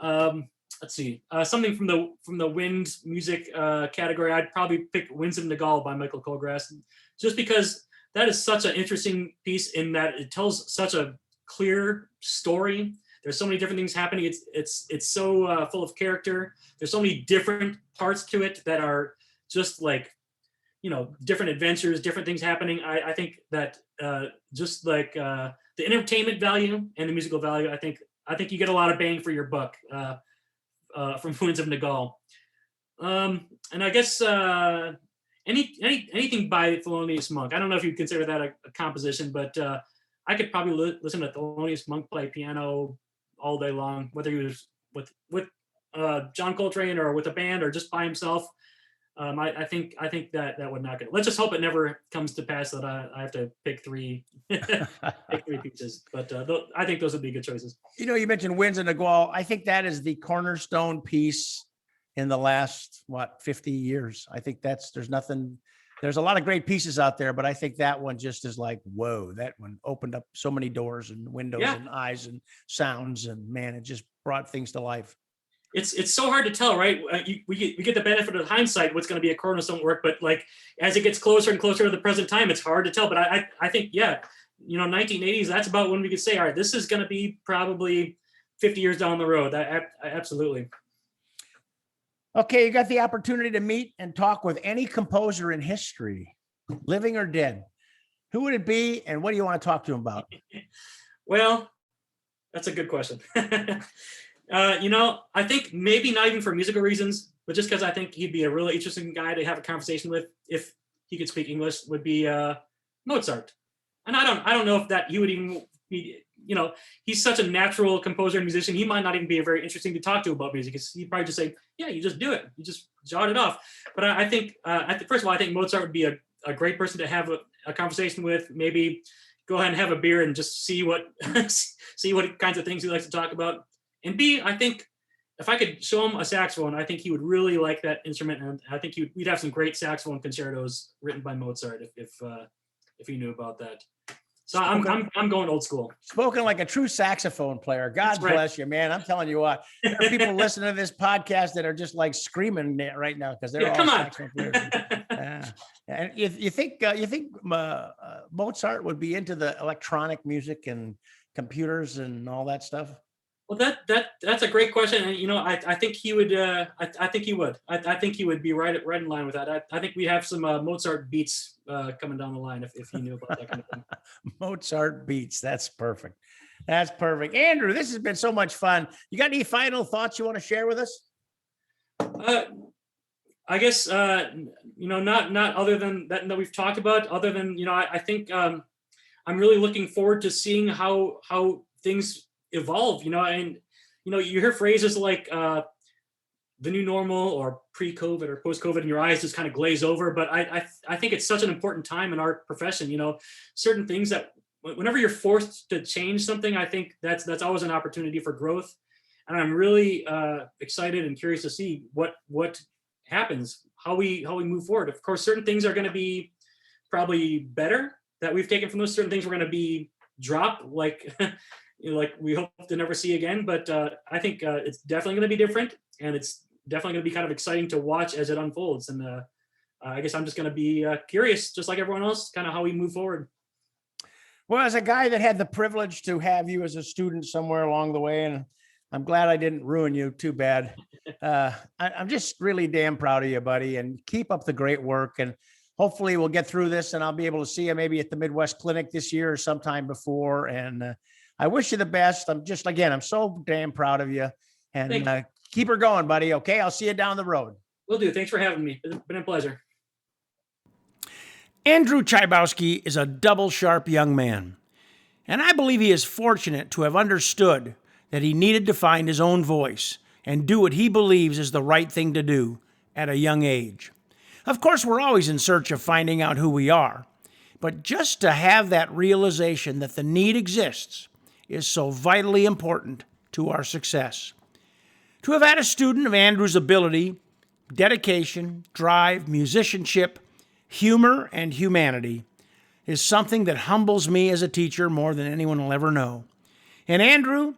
Let's see, something from the wind music category. I'd probably pick Winds of Nagal by Michael Colgrass, just because that is such an interesting piece in that it tells such a clear story. There's so many different things happening. It's so full of character. There's so many different parts to it that are just like, different adventures, different things happening. I think that just like the entertainment value and the musical value, I think I think you get a lot of bang for your buck from Winds of Nagal. And I guess anything by Thelonious Monk. I don't know if you'd consider that a composition, but I could probably listen to Thelonious Monk play piano all day long, whether he was with John Coltrane or with a band or just by himself. I think that would knock it. Let's just hope it never comes to pass that I have to pick three pieces. But I think those would be good choices. You mentioned Winds of Nagual. I think that is the cornerstone piece in the last 50 years. I think there's a lot of great pieces out there, but I think that one just is like, whoa, that one opened up so many doors and windows and eyes and sounds, and man, it just brought things to life. It's so hard to tell, right? We get the benefit of hindsight, what's going to be a cornerstone work, but like as it gets closer and closer to the present time, it's hard to tell. But I think, 1980s, that's about when we could say, all right, this is going to be probably 50 years down the road. Absolutely. Okay, you got the opportunity to meet and talk with any composer in history, living or dead. Who would it be, and what do you want to talk to him about? Well, that's a good question. I think maybe not even for musical reasons, but just because I think he'd be a really interesting guy to have a conversation with if he could speak English, would be Mozart. And I don't know if that he would even be, he's such a natural composer and musician. He might not even be very interesting to talk to about music. He'd probably just say, yeah, you just do it. You just jot it off. But I think, first of all, I think Mozart would be a great person to have a conversation with. Maybe go ahead and have a beer and just see what kinds of things he likes to talk about. And B, I think if I could show him a saxophone, I think he would really like that instrument, and I think we'd have some great saxophone concertos written by Mozart if he knew about that. So I'm going old school. Spoken like a true saxophone player. God bless you, man. I'm telling you what. There are people listening to this podcast that are just like screaming right now because they're all saxophone players. And you think Mozart would be into the electronic music and computers and all that stuff? Well, that's a great question, and I think he would. I think he would. I think he would be right in line with that. I think we have some Mozart beats coming down the line if he knew about that kind of thing. Mozart beats. That's perfect. That's perfect. Andrew, this has been so much fun. You got any final thoughts you want to share with us? I guess not other than that we've talked about. Other than I think I'm really looking forward to seeing how things evolve, and you hear phrases like the new normal or pre-COVID or post-COVID, and your eyes just kind of glaze over. But I think it's such an important time in our profession. Certain things that whenever you're forced to change something, I think that's always an opportunity for growth. And I'm really excited and curious to see what happens, how we move forward. Of course, certain things are going to be probably better that we've taken from those. Certain things we're going to be dropped, like like we hope to never see again. But I think it's definitely going to be different, and it's definitely going to be kind of exciting to watch as it unfolds. And I guess I'm just going to be curious, just like everyone else, kind of how we move forward. Well, as a guy that had the privilege to have you as a student somewhere along the way, and I'm glad I didn't ruin you too bad. I'm just really damn proud of you, buddy, and keep up the great work. And hopefully we'll get through this, and I'll be able to see you maybe at the Midwest Clinic this year or sometime before. And I wish you the best. I'm so damn proud of you, and keep her going, buddy. Okay. I'll see you down the road. Will do. Thanks for having me. It's been a pleasure. Andrew Chybowski is a double sharp young man, and I believe he is fortunate to have understood that he needed to find his own voice and do what he believes is the right thing to do at a young age. Of course, we're always in search of finding out who we are, but just to have that realization that the need exists is so vitally important to our success. To have had a student of Andrew's ability, dedication, drive, musicianship, humor, and humanity is something that humbles me as a teacher more than anyone will ever know. And Andrew,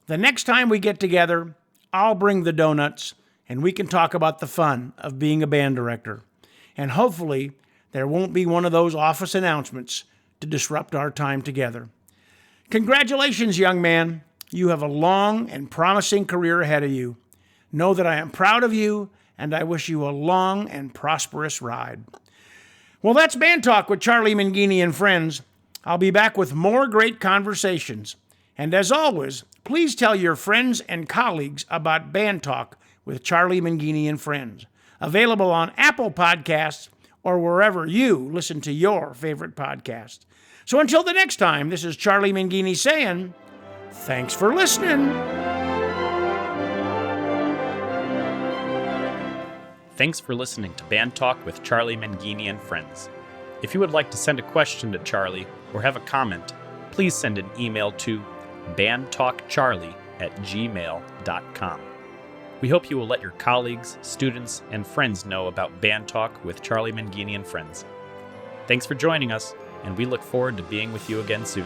the next time we get together, I'll bring the donuts and we can talk about the fun of being a band director. And hopefully there won't be one of those office announcements to disrupt our time together. Congratulations, young man. You have a long and promising career ahead of you. Know that I am proud of you, and I wish you a long and prosperous ride. Well, that's Band Talk with Charlie Mangini and friends. I'll be back with more great conversations. And as always, please tell your friends and colleagues about Band Talk with Charlie Mangini and Friends, available on Apple Podcasts or wherever you listen to your favorite podcast. So until the next time, this is Charlie Mangini saying, thanks for listening. Thanks for listening to Band Talk with Charlie Mangini and Friends. If you would like to send a question to Charlie or have a comment, please send an email to bandtalkcharlie@gmail.com. We hope you will let your colleagues, students, and friends know about Band Talk with Charlie Mangini and Friends. Thanks for joining us, and we look forward to being with you again soon.